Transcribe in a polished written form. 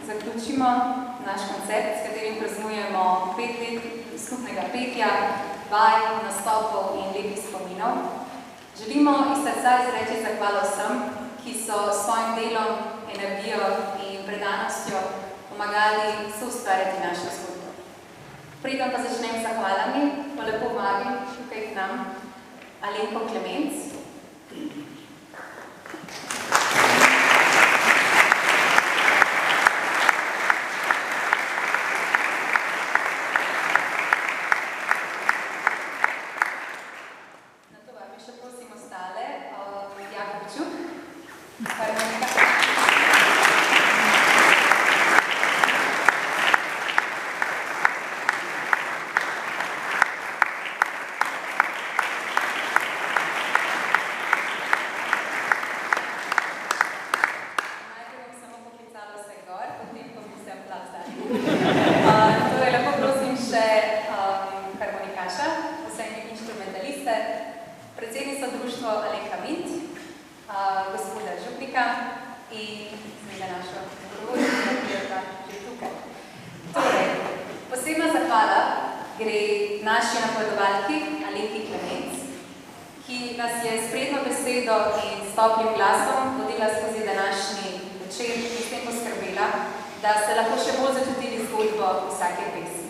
zaključimo naš koncept, s katerim praznujemo 5 let skupnega petja, vaj, nastopov in lepih spominov. Želimo iz srca izreči zahvalo vsem, ki so s svojim delom, energijo in predanostjo pomagali soustvarjati našo zgodbo. Preden pa začnem z zahvalami, pa lepo vabim tukaj k nam Alenko Klemenc. Na to vabim še prosim ostale, Jakobčuk, Harmonika. Predsednica društva Alenka Mint, gospoda Župnika in seveda našo zgovornica, ki je pa že tukaj. Torej, posebna zahvala gre naši napovedovalki Alenki Klemenc, ki nas je s prijetno besedo in s toplim glasom vodila skozi današnji večer in s tem poskrbela, da ste lahko še bolj začutili zgodbo vsake pesmi.